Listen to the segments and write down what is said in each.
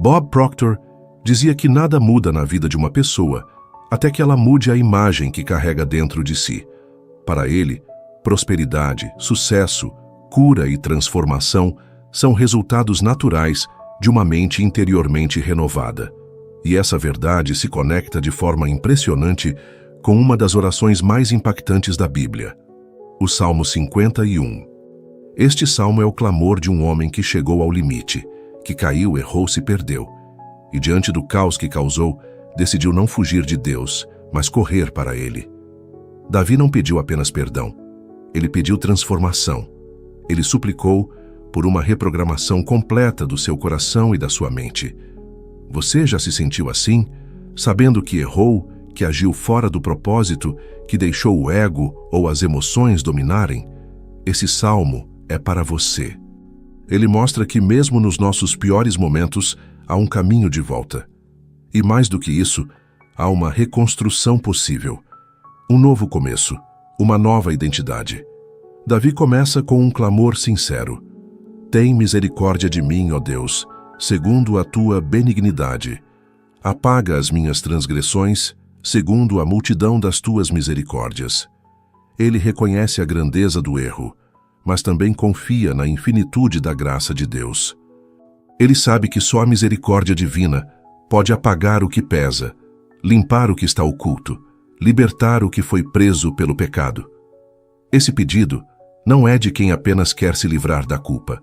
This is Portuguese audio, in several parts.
Bob Proctor dizia que nada muda na vida de uma pessoa até que ela mude a imagem que carrega dentro de si. Para ele, prosperidade, sucesso, cura e transformação são resultados naturais de uma mente interiormente renovada. E essa verdade se conecta de forma impressionante com uma das orações mais impactantes da Bíblia, o Salmo 51. Este salmo é o clamor de um homem que chegou ao limite, que caiu, errou, se perdeu, e diante do caos que causou, decidiu não fugir de Deus, mas correr para Ele. Davi não pediu apenas perdão, ele pediu transformação. Ele suplicou por uma reprogramação completa do seu coração e da sua mente. Você já se sentiu assim, sabendo que errou, que agiu fora do propósito, que deixou o ego ou as emoções dominarem? Esse salmo é para você. Ele mostra que mesmo nos nossos piores momentos, há um caminho de volta. E mais do que isso, há uma reconstrução possível. Um novo começo, uma nova identidade. Davi começa com um clamor sincero. Tem misericórdia de mim, ó Deus, segundo a tua benignidade. Apaga as minhas transgressões, segundo a multidão das tuas misericórdias. Ele reconhece a grandeza do erro, mas também confia na infinitude da graça de Deus. Ele sabe que só a misericórdia divina pode apagar o que pesa, limpar o que está oculto, libertar o que foi preso pelo pecado. Esse pedido não é de quem apenas quer se livrar da culpa.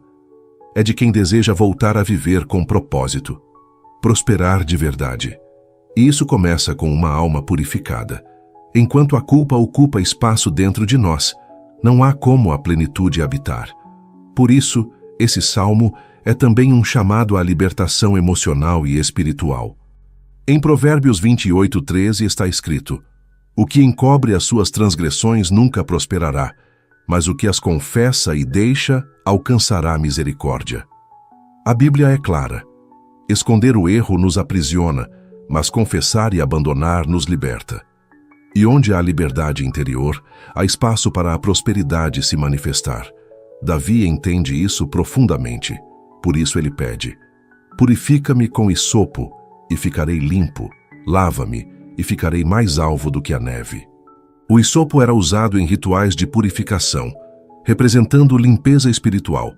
É de quem deseja voltar a viver com propósito, prosperar de verdade. E isso começa com uma alma purificada. Enquanto a culpa ocupa espaço dentro de nós, não há como a plenitude habitar. Por isso, esse salmo é também um chamado à libertação emocional e espiritual. Em Provérbios 28:13 está escrito: o que encobre as suas transgressões nunca prosperará, mas o que as confessa e deixa alcançará misericórdia. A Bíblia é clara. Esconder o erro nos aprisiona, mas confessar e abandonar nos liberta. E onde há liberdade interior, há espaço para a prosperidade se manifestar. Davi entende isso profundamente. Por isso ele pede: purifica-me com hisopo, e ficarei limpo. Lava-me, e ficarei mais alvo do que a neve. O hisopo era usado em rituais de purificação, representando limpeza espiritual.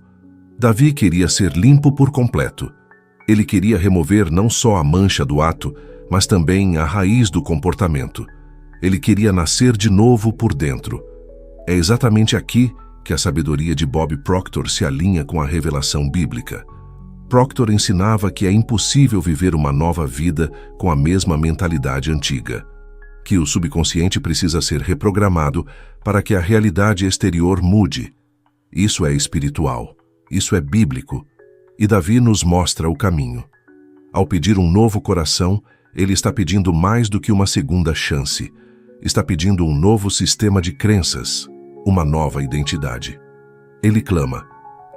Davi queria ser limpo por completo. Ele queria remover não só a mancha do ato, mas também a raiz do comportamento. Ele queria nascer de novo por dentro. É exatamente aqui que a sabedoria de Bob Proctor se alinha com a revelação bíblica. Proctor ensinava que é impossível viver uma nova vida com a mesma mentalidade antiga, que o subconsciente precisa ser reprogramado para que a realidade exterior mude. Isso é espiritual, isso é bíblico, e Davi nos mostra o caminho. Ao pedir um novo coração, ele está pedindo mais do que uma segunda chance. Está pedindo um novo sistema de crenças, uma nova identidade. Ele clama: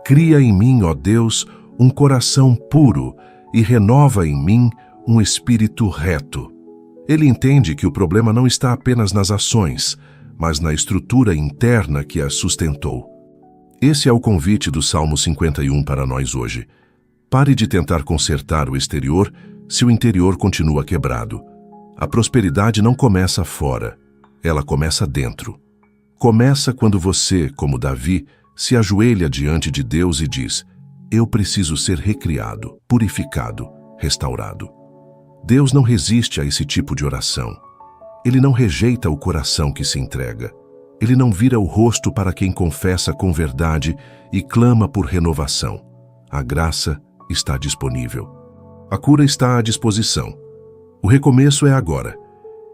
cria em mim, ó Deus, um coração puro e renova em mim um espírito reto. Ele entende que o problema não está apenas nas ações, mas na estrutura interna que as sustentou. Esse é o convite do Salmo 51 para nós hoje. Pare de tentar consertar o exterior se o interior continua quebrado. A prosperidade não começa fora, ela começa dentro. Começa quando você, como Davi, se ajoelha diante de Deus e diz: eu preciso ser recriado, purificado, restaurado. Deus não resiste a esse tipo de oração. Ele não rejeita o coração que se entrega. Ele não vira o rosto para quem confessa com verdade e clama por renovação. A graça está disponível. A cura está à disposição. O recomeço é agora.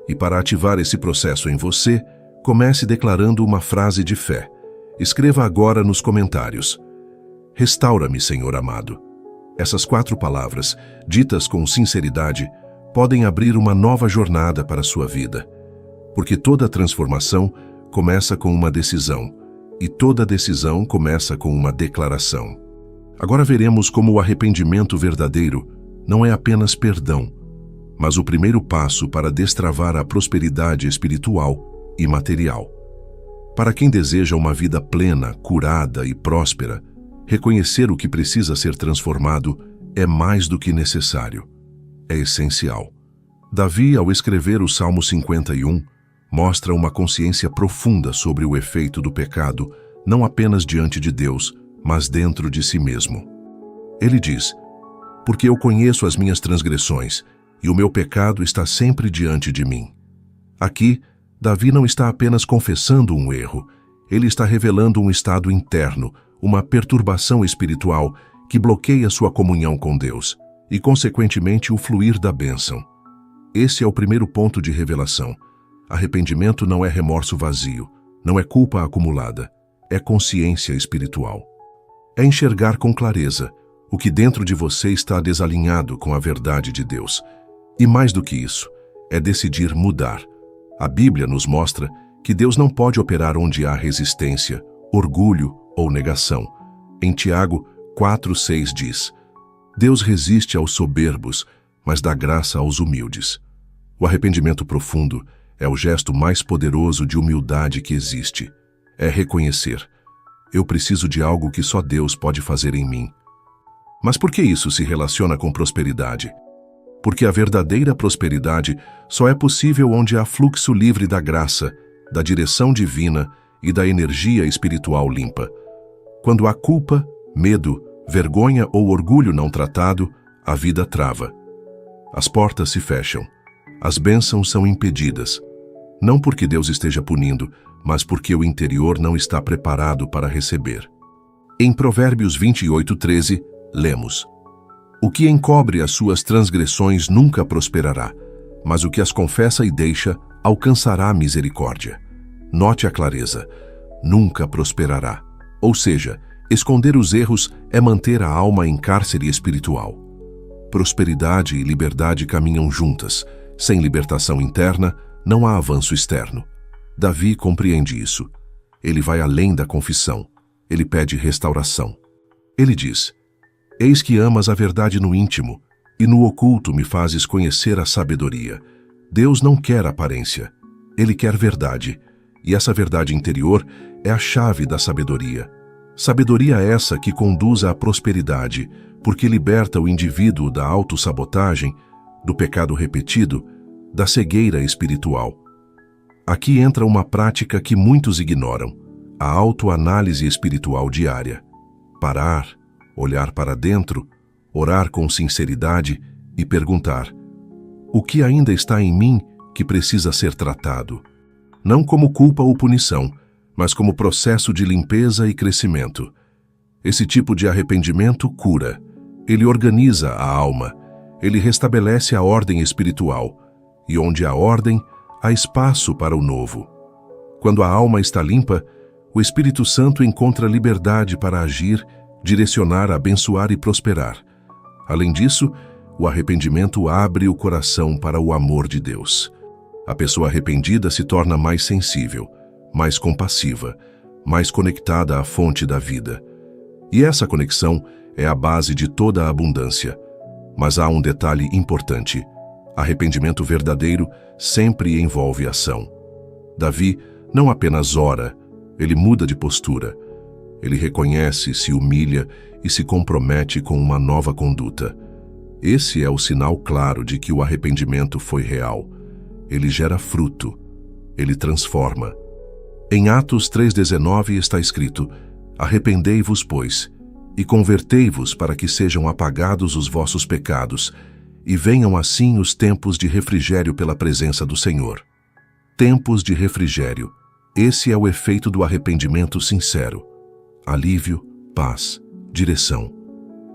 E para ativar esse processo em você, comece declarando uma frase de fé. Escreva agora nos comentários: restaura-me, Senhor amado. Essas 4 palavras, ditas com sinceridade, podem abrir uma nova jornada para a sua vida. Porque toda transformação começa com uma decisão, e toda decisão começa com uma declaração. Agora veremos como o arrependimento verdadeiro não é apenas perdão, mas o primeiro passo para destravar a prosperidade espiritual e material. Para quem deseja uma vida plena, curada e próspera, reconhecer o que precisa ser transformado é mais do que necessário, é essencial. Davi, ao escrever o Salmo 51, mostra uma consciência profunda sobre o efeito do pecado, não apenas diante de Deus, mas dentro de si mesmo. Ele diz: porque eu conheço as minhas transgressões, e o meu pecado está sempre diante de mim. Aqui, Davi não está apenas confessando um erro, ele está revelando um estado interno, uma perturbação espiritual que bloqueia sua comunhão com Deus e, consequentemente, o fluir da bênção. Esse é o primeiro ponto de revelação. Arrependimento não é remorso vazio, não é culpa acumulada, é consciência espiritual. É enxergar com clareza o que dentro de você está desalinhado com a verdade de Deus. E mais do que isso, é decidir mudar. A Bíblia nos mostra que Deus não pode operar onde há resistência, orgulho ou negação. Em Tiago 4:6 diz: Deus resiste aos soberbos, mas dá graça aos humildes. O arrependimento profundo é o gesto mais poderoso de humildade que existe. É reconhecer: eu preciso de algo que só Deus pode fazer em mim. Mas por que isso se relaciona com prosperidade? Porque a verdadeira prosperidade só é possível onde há fluxo livre da graça, da direção divina e da energia espiritual limpa. Quando há culpa, medo, vergonha ou orgulho não tratado, a vida trava. As portas se fecham. As bênçãos são impedidas. Não porque Deus esteja punindo, mas porque o interior não está preparado para receber. Em Provérbios 28:13, lemos: o que encobre as suas transgressões nunca prosperará, mas o que as confessa e deixa alcançará misericórdia. Note a clareza: nunca prosperará. Ou seja, esconder os erros é manter a alma em cárcere espiritual. Prosperidade e liberdade caminham juntas. Sem libertação interna, não há avanço externo. Davi compreende isso. Ele vai além da confissão. Ele pede restauração. Ele diz: eis que amas a verdade no íntimo, e no oculto me fazes conhecer a sabedoria. Deus não quer aparência. Ele quer verdade. E essa verdade interior é a chave da sabedoria. Sabedoria essa que conduz à prosperidade, porque liberta o indivíduo da autossabotagem, do pecado repetido, da cegueira espiritual. Aqui entra uma prática que muitos ignoram: a autoanálise espiritual diária. Parar, olhar para dentro, orar com sinceridade e perguntar: o que ainda está em mim que precisa ser tratado? Não como culpa ou punição, mas como processo de limpeza e crescimento. Esse tipo de arrependimento cura. Ele organiza a alma. Ele restabelece a ordem espiritual. E onde há ordem, há espaço para o novo. Quando a alma está limpa, o Espírito Santo encontra liberdade para agir, direcionar, abençoar e prosperar. Além disso, o arrependimento abre o coração para o amor de Deus. A pessoa arrependida se torna mais sensível, mais compassiva, mais conectada à fonte da vida. E essa conexão é a base de toda a abundância. Mas há um detalhe importante: arrependimento verdadeiro sempre envolve ação. Davi não apenas ora, ele muda de postura. Ele reconhece, se humilha e se compromete com uma nova conduta. Esse é o sinal claro de que o arrependimento foi real. Ele gera fruto. Ele transforma. Em Atos 3:19 está escrito: arrependei-vos, pois, e convertei-vos para que sejam apagados os vossos pecados, e venham assim os tempos de refrigério pela presença do Senhor. Tempos de refrigério. Esse é o efeito do arrependimento sincero. Alívio, paz, direção.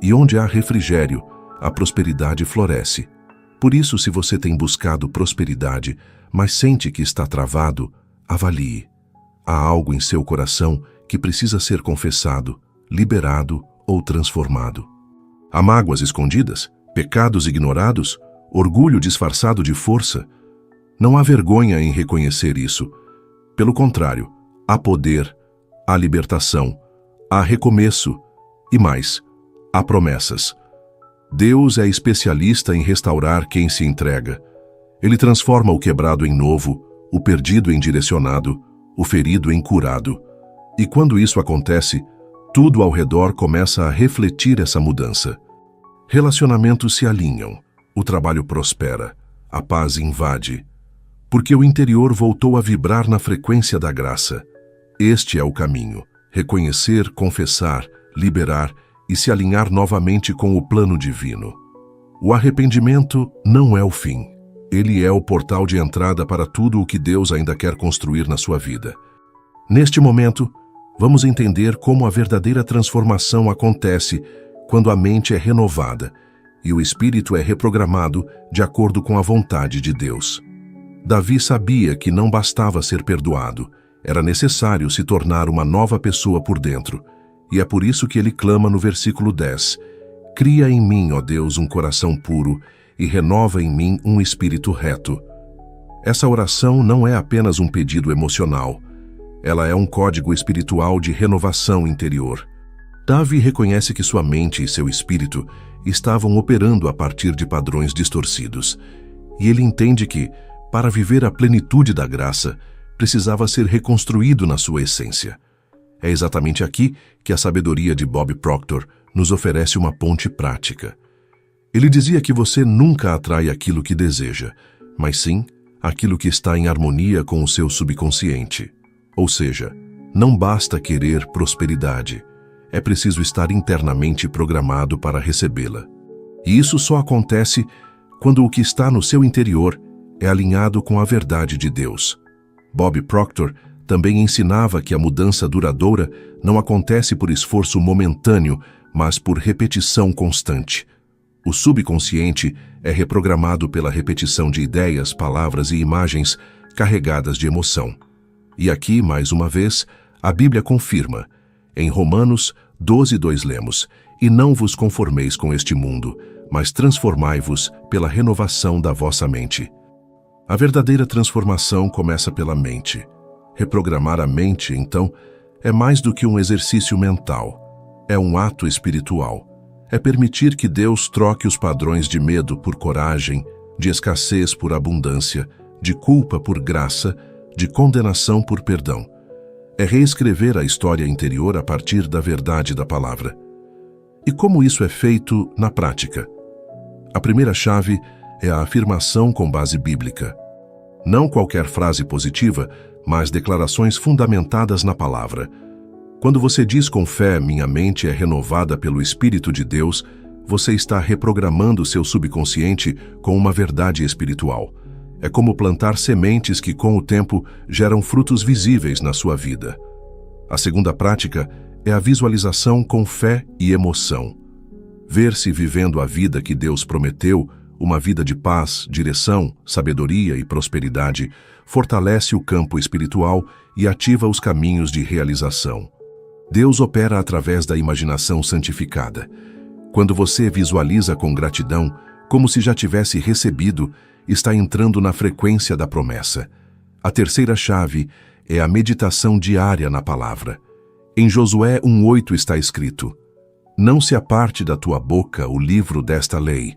E onde há refrigério, a prosperidade floresce. Por isso, se você tem buscado prosperidade, mas sente que está travado, avalie. Há algo em seu coração que precisa ser confessado, liberado ou transformado. Há mágoas escondidas, pecados ignorados, orgulho disfarçado de força. Não há vergonha em reconhecer isso. Pelo contrário, há poder, há libertação, há recomeço e mais, há promessas. Deus é especialista em restaurar quem se entrega. Ele transforma o quebrado em novo, o perdido em direcionado, o ferido em curado. E quando isso acontece, tudo ao redor começa a refletir essa mudança. Relacionamentos se alinham, o trabalho prospera, a paz invade, porque o interior voltou a vibrar na frequência da graça. Este é o caminho: reconhecer, confessar, liberar e se alinhar novamente com o plano divino. O arrependimento não é o fim. Ele é o portal de entrada para tudo o que Deus ainda quer construir na sua vida. Neste momento, vamos entender como a verdadeira transformação acontece quando a mente é renovada e o espírito é reprogramado de acordo com a vontade de Deus. Davi sabia que não bastava ser perdoado, era necessário se tornar uma nova pessoa por dentro, e é por isso que ele clama no versículo 10: Cria em mim, ó Deus, um coração puro e renova em mim um espírito reto. Essa oração não é apenas um pedido emocional, ela é um código espiritual de renovação interior. Davi reconhece que sua mente e seu espírito estavam operando a partir de padrões distorcidos, e ele entende que, para viver a plenitude da graça, precisava ser reconstruído na sua essência. É exatamente aqui que a sabedoria de Bob Proctor nos oferece uma ponte prática. Ele dizia que você nunca atrai aquilo que deseja, mas sim aquilo que está em harmonia com o seu subconsciente. Ou seja, não basta querer prosperidade, é preciso estar internamente programado para recebê-la. E isso só acontece quando o que está no seu interior é alinhado com a verdade de Deus. Bob Proctor também ensinava que a mudança duradoura não acontece por esforço momentâneo, mas por repetição constante. O subconsciente é reprogramado pela repetição de ideias, palavras e imagens carregadas de emoção. E aqui, mais uma vez, a Bíblia confirma. Em Romanos 12:2 lemos: E não vos conformeis com este mundo, mas transformai-vos pela renovação da vossa mente. A verdadeira transformação começa pela mente. Reprogramar a mente, então, é mais do que um exercício mental. É um ato espiritual. É permitir que Deus troque os padrões de medo por coragem, de escassez por abundância, de culpa por graça, de condenação por perdão. É reescrever a história interior a partir da verdade da palavra. E como isso é feito na prática? A primeira chave é a afirmação com base bíblica. Não qualquer frase positiva, mas declarações fundamentadas na palavra. Quando você diz com fé, minha mente é renovada pelo Espírito de Deus, você está reprogramando seu subconsciente com uma verdade espiritual. É como plantar sementes que, com o tempo, geram frutos visíveis na sua vida. A segunda prática é a visualização com fé e emoção. Ver-se vivendo a vida que Deus prometeu, uma vida de paz, direção, sabedoria e prosperidade, fortalece o campo espiritual e ativa os caminhos de realização. Deus opera através da imaginação santificada. Quando você visualiza com gratidão, como se já tivesse recebido, está entrando na frequência da promessa. A terceira chave é a meditação diária na palavra. Em Josué 1:8 está escrito: Não se aparte da tua boca o livro desta lei,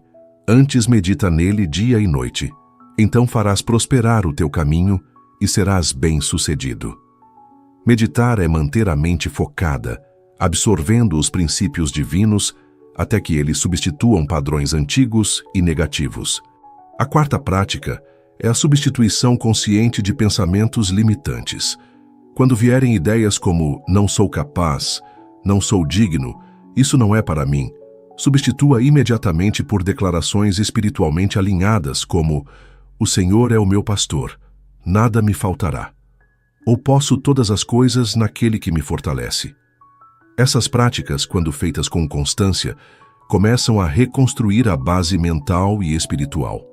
antes medita nele dia e noite. Então farás prosperar o teu caminho e serás bem-sucedido. Meditar é manter a mente focada, absorvendo os princípios divinos até que eles substituam padrões antigos e negativos. A quarta prática é a substituição consciente de pensamentos limitantes. Quando vierem ideias como não sou capaz, não sou digno, isso não é para mim, substitua imediatamente por declarações espiritualmente alinhadas como o Senhor é o meu pastor, nada me faltará. Ou posso todas as coisas naquele que me fortalece. Essas práticas, quando feitas com constância, começam a reconstruir a base mental e espiritual.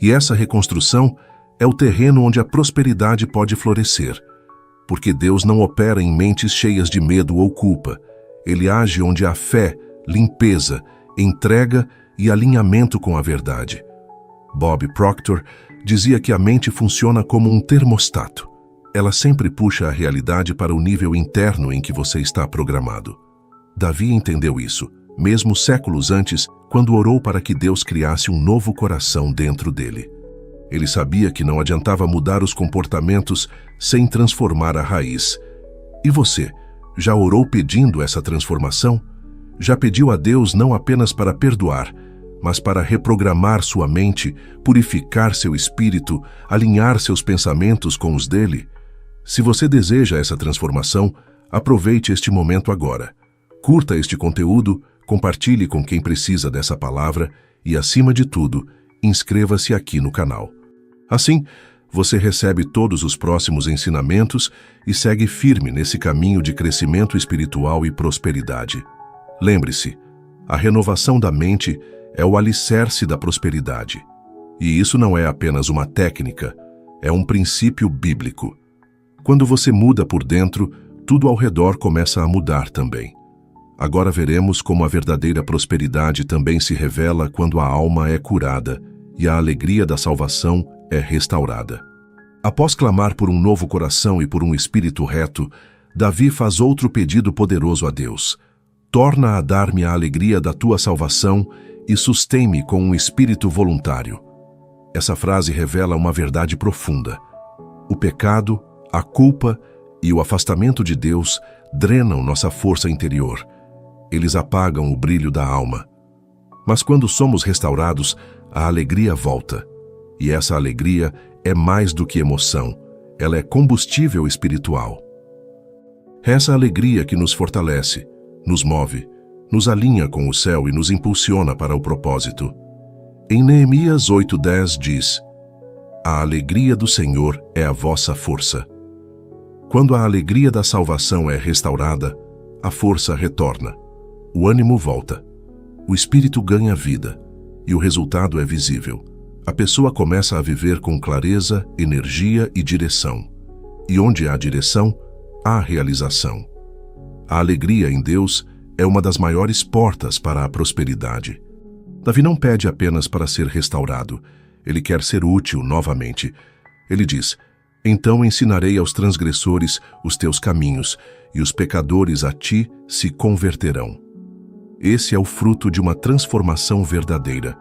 E essa reconstrução é o terreno onde a prosperidade pode florescer, porque Deus não opera em mentes cheias de medo ou culpa. Ele age onde há fé, limpeza, entrega e alinhamento com a verdade. Bob Proctor dizia que a mente funciona como um termostato. Ela sempre puxa a realidade para o nível interno em que você está programado. Davi entendeu isso, mesmo séculos antes, quando orou para que Deus criasse um novo coração dentro dele. Ele sabia que não adiantava mudar os comportamentos sem transformar a raiz. E você, já orou pedindo essa transformação? Já pediu a Deus não apenas para perdoar, mas para reprogramar sua mente, purificar seu espírito, alinhar seus pensamentos com os dele? Se você deseja essa transformação, aproveite este momento agora. Curta este conteúdo, compartilhe com quem precisa dessa palavra e, acima de tudo, inscreva-se aqui no canal. Assim, você recebe todos os próximos ensinamentos e segue firme nesse caminho de crescimento espiritual e prosperidade. Lembre-se, a renovação da mente é o alicerce da prosperidade. E isso não é apenas uma técnica, é um princípio bíblico. Quando você muda por dentro, tudo ao redor começa a mudar também. Agora veremos como a verdadeira prosperidade também se revela quando a alma é curada e a alegria da salvação é restaurada. Após clamar por um novo coração e por um espírito reto, Davi faz outro pedido poderoso a Deus: torna a dar-me a alegria da tua salvação e sustém-me com um espírito voluntário. Essa frase revela uma verdade profunda. O pecado, a culpa e o afastamento de Deus drenam nossa força interior. Eles apagam o brilho da alma. Mas quando somos restaurados, a alegria volta. E essa alegria é mais do que emoção, ela é combustível espiritual. Essa alegria que nos fortalece, nos move, nos alinha com o céu e nos impulsiona para o propósito. Em Neemias 8:10 diz: a alegria do Senhor é a vossa força. Quando a alegria da salvação é restaurada, a força retorna, o ânimo volta, o espírito ganha vida e o resultado é visível. A pessoa começa a viver com clareza, energia e direção. E onde há direção, há realização. A alegria em Deus é uma das maiores portas para a prosperidade. Davi não pede apenas para ser restaurado, ele quer ser útil novamente. Ele diz: então ensinarei aos transgressores os teus caminhos, e os pecadores a ti se converterão. Esse é o fruto de uma transformação verdadeira.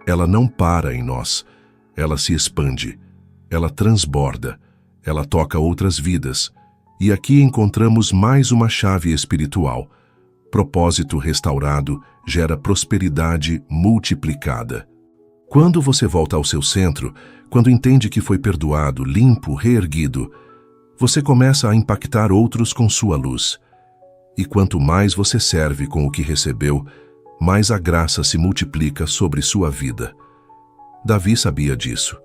Ela não para em nós, ela se expande, ela transborda, ela toca outras vidas. E aqui encontramos mais uma chave espiritual. Propósito restaurado gera prosperidade multiplicada. Quando você volta ao seu centro, quando entende que foi perdoado, limpo, reerguido, você começa a impactar outros com sua luz. E quanto mais você serve com o que recebeu, mais a graça se multiplica sobre sua vida. Davi sabia disso.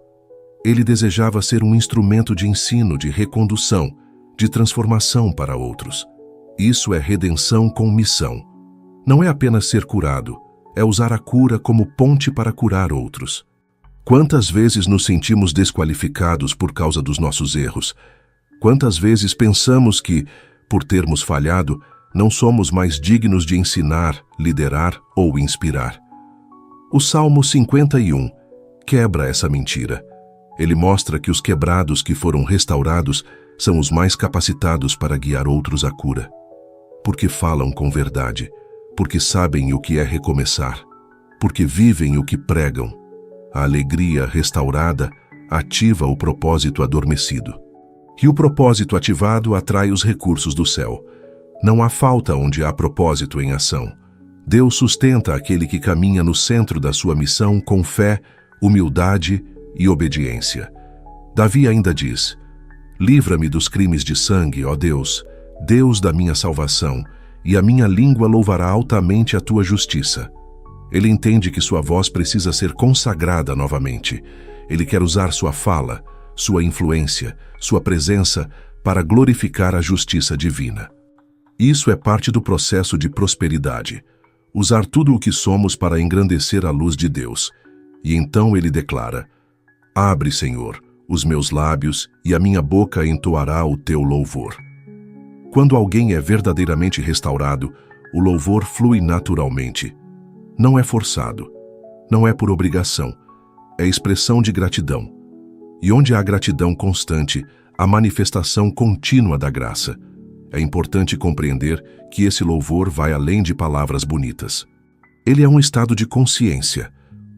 Ele desejava ser um instrumento de ensino, de recondução, de transformação para outros. Isso é redenção com missão. Não é apenas ser curado, é usar a cura como ponte para curar outros. Quantas vezes nos sentimos desqualificados por causa dos nossos erros? Quantas vezes pensamos que, por termos falhado, não somos mais dignos de ensinar, liderar ou inspirar? O Salmo 51 quebra essa mentira. Ele mostra que os quebrados que foram restaurados são os mais capacitados para guiar outros à cura. Porque falam com verdade, porque sabem o que é recomeçar, porque vivem o que pregam. A alegria restaurada ativa o propósito adormecido. E o propósito ativado atrai os recursos do céu. Não há falta onde há propósito em ação. Deus sustenta aquele que caminha no centro da sua missão com fé, humildade e obediência. Davi ainda diz: livra-me dos crimes de sangue, ó Deus, Deus da minha salvação, e a minha língua louvará altamente a tua justiça. Ele entende que sua voz precisa ser consagrada novamente. Ele quer usar sua fala, sua influência, sua presença para glorificar a justiça divina. Isso é parte do processo de prosperidade. Usar tudo o que somos para engrandecer a luz de Deus. E então ele declara: abre, Senhor, os meus lábios e a minha boca entoará o teu louvor. Quando alguém é verdadeiramente restaurado, o louvor flui naturalmente. Não é forçado, não é por obrigação, é expressão de gratidão. E onde há gratidão constante, há manifestação contínua da graça. É importante compreender que esse louvor vai além de palavras bonitas. Ele é um estado de consciência,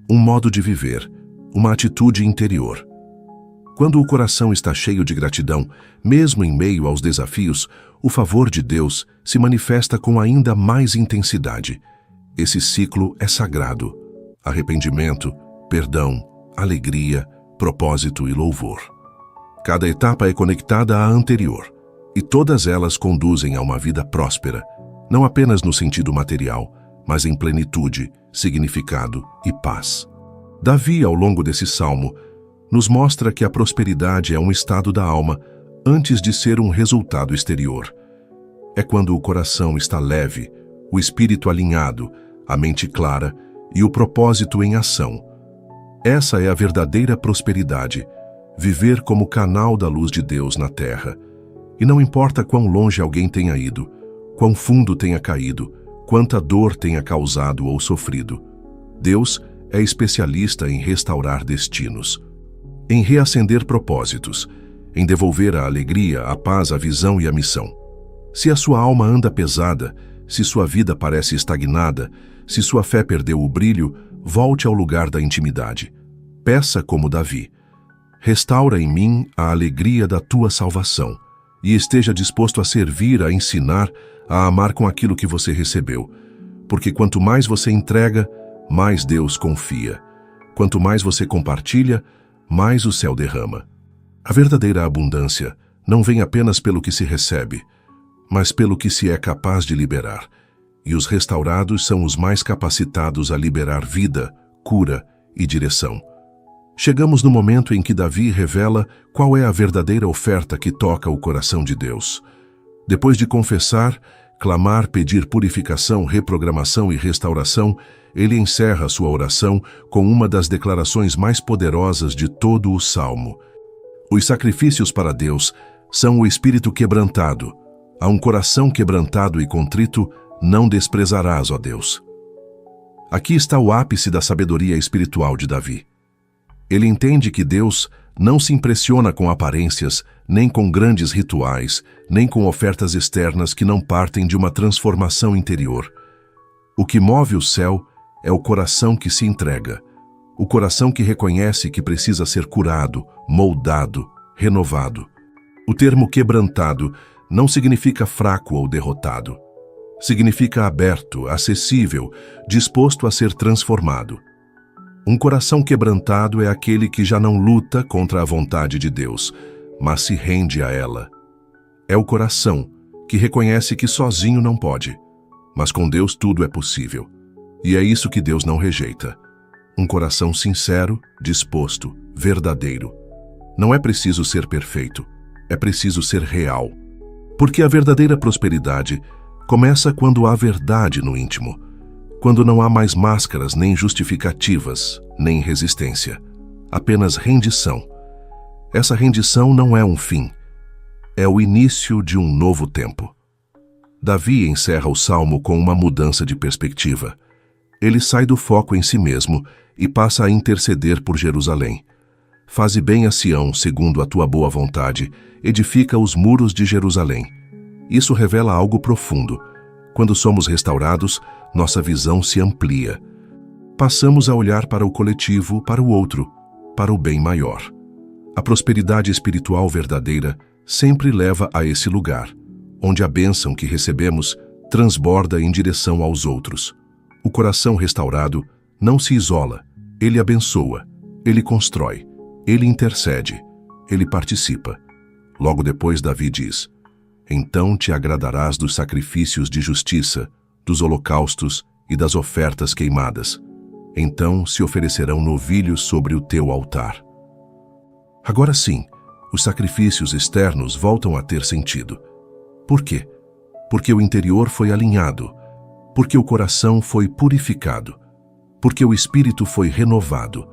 um modo de viver, uma atitude interior. Quando o coração está cheio de gratidão, mesmo em meio aos desafios, o favor de Deus se manifesta com ainda mais intensidade. Esse ciclo é sagrado: arrependimento, perdão, alegria, propósito e louvor. Cada etapa é conectada à anterior, e todas elas conduzem a uma vida próspera, não apenas no sentido material, mas em plenitude, significado e paz. Davi, ao longo desse salmo, nos mostra que a prosperidade é um estado da alma antes de ser um resultado exterior. É quando o coração está leve, o espírito alinhado, a mente clara e o propósito em ação. Essa é a verdadeira prosperidade, viver como canal da luz de Deus na terra. E não importa quão longe alguém tenha ido, quão fundo tenha caído, quanta dor tenha causado ou sofrido, Deus é especialista em restaurar destinos, em reacender propósitos, em devolver a alegria, a paz, a visão e a missão. Se a sua alma anda pesada, se sua vida parece estagnada, se sua fé perdeu o brilho, volte ao lugar da intimidade. Peça como Davi: restaura em mim a alegria da tua salvação, e esteja disposto a servir, a ensinar, a amar com aquilo que você recebeu. Porque quanto mais você entrega, mais Deus confia. Quanto mais você compartilha, mais o céu derrama. A verdadeira abundância não vem apenas pelo que se recebe, mas pelo que se é capaz de liberar. E os restaurados são os mais capacitados a liberar vida, cura e direção. Chegamos no momento em que Davi revela qual é a verdadeira oferta que toca o coração de Deus. Depois de confessar, clamar, pedir purificação, reprogramação e restauração, ele encerra sua oração com uma das declarações mais poderosas de todo o Salmo. Os sacrifícios para Deus são o espírito quebrantado. A um coração quebrantado e contrito não desprezarás, ó Deus. Aqui está o ápice da sabedoria espiritual de Davi. Ele entende que Deus não se impressiona com aparências, nem com grandes rituais, nem com ofertas externas que não partem de uma transformação interior. O que move o céu é o coração que se entrega, o coração que reconhece que precisa ser curado, moldado, renovado. O termo quebrantado não significa fraco ou derrotado. Significa aberto, acessível, disposto a ser transformado. Um coração quebrantado é aquele que já não luta contra a vontade de Deus, mas se rende a ela. É o coração que reconhece que sozinho não pode, mas com Deus tudo é possível. E é isso que Deus não rejeita. Um coração sincero, disposto, verdadeiro. Não é preciso ser perfeito, é preciso ser real. Porque a verdadeira prosperidade começa quando há verdade no íntimo, quando não há mais máscaras, nem justificativas, nem resistência. Apenas rendição. Essa rendição não é um fim, é o início de um novo tempo. Davi encerra o salmo com uma mudança de perspectiva. Ele sai do foco em si mesmo e passa a interceder por Jerusalém. Faze bem a Sião, segundo a tua boa vontade, edifica os muros de Jerusalém. Isso revela algo profundo. Quando somos restaurados, nossa visão se amplia. Passamos a olhar para o coletivo, para o outro, para o bem maior. A prosperidade espiritual verdadeira sempre leva a esse lugar, onde a bênção que recebemos transborda em direção aos outros. O coração restaurado não se isola, ele abençoa, ele constrói, ele intercede, ele participa. Logo depois, Davi diz: então te agradarás dos sacrifícios de justiça, dos holocaustos e das ofertas queimadas. Então se oferecerão novilhos sobre o teu altar. Agora sim, os sacrifícios externos voltam a ter sentido. Por quê? Porque o interior foi alinhado, porque o coração foi purificado, porque o espírito foi renovado.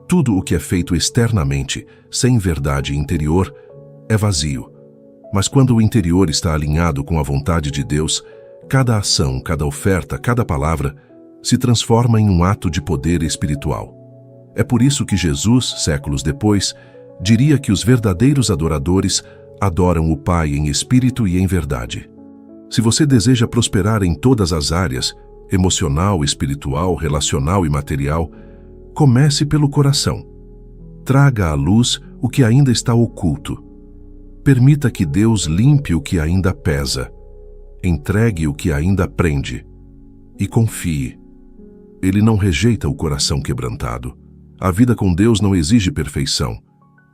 Tudo o que é feito externamente, sem verdade interior, é vazio. Mas quando o interior está alinhado com a vontade de Deus, cada ação, cada oferta, cada palavra se transforma em um ato de poder espiritual. É por isso que Jesus, séculos depois, diria que os verdadeiros adoradores adoram o Pai em espírito e em verdade. Se você deseja prosperar em todas as áreas, emocional, espiritual, relacional e material, comece pelo coração. Traga à luz o que ainda está oculto. Permita que Deus limpe o que ainda pesa, entregue o que ainda prende e confie. Ele não rejeita o coração quebrantado. A vida com Deus não exige perfeição,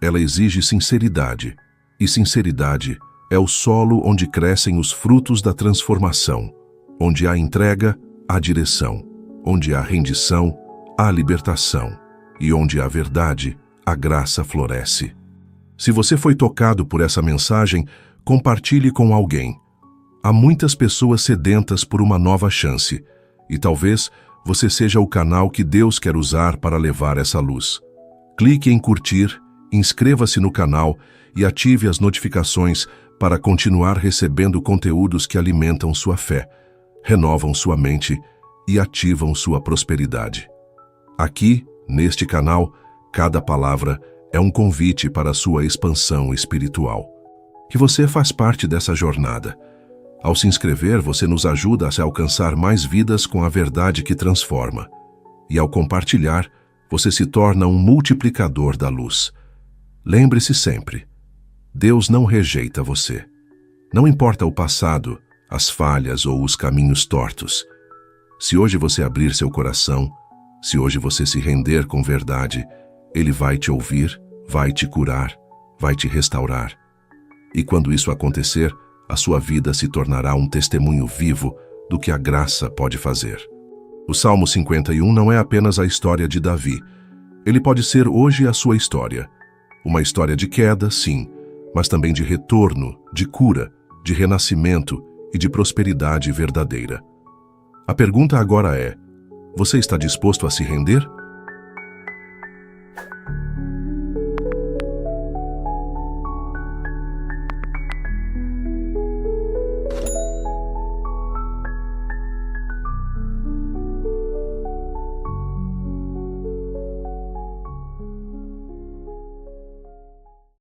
ela exige sinceridade. E sinceridade é o solo onde crescem os frutos da transformação, onde há entrega, há direção, onde há rendição, há libertação, e onde há verdade, a graça floresce. Se você foi tocado por essa mensagem, compartilhe com alguém. Há muitas pessoas sedentas por uma nova chance, e talvez você seja o canal que Deus quer usar para levar essa luz. Clique em curtir, inscreva-se no canal e ative as notificações para continuar recebendo conteúdos que alimentam sua fé, renovam sua mente e ativam sua prosperidade. Aqui, neste canal, cada palavra é um convite para a sua expansão espiritual. Que você faz parte dessa jornada. Ao se inscrever, você nos ajuda a se alcançar mais vidas com a verdade que transforma. E ao compartilhar, você se torna um multiplicador da luz. Lembre-se sempre, Deus não rejeita você. Não importa o passado, as falhas ou os caminhos tortos. Se hoje você abrir seu coração, se hoje você se render com verdade, Ele vai te ouvir, vai te curar, vai te restaurar. E quando isso acontecer, a sua vida se tornará um testemunho vivo do que a graça pode fazer. O Salmo 51 não é apenas a história de Davi. Ele pode ser hoje a sua história. Uma história de queda, sim, mas também de retorno, de cura, de renascimento e de prosperidade verdadeira. A pergunta agora é: você está disposto a se render?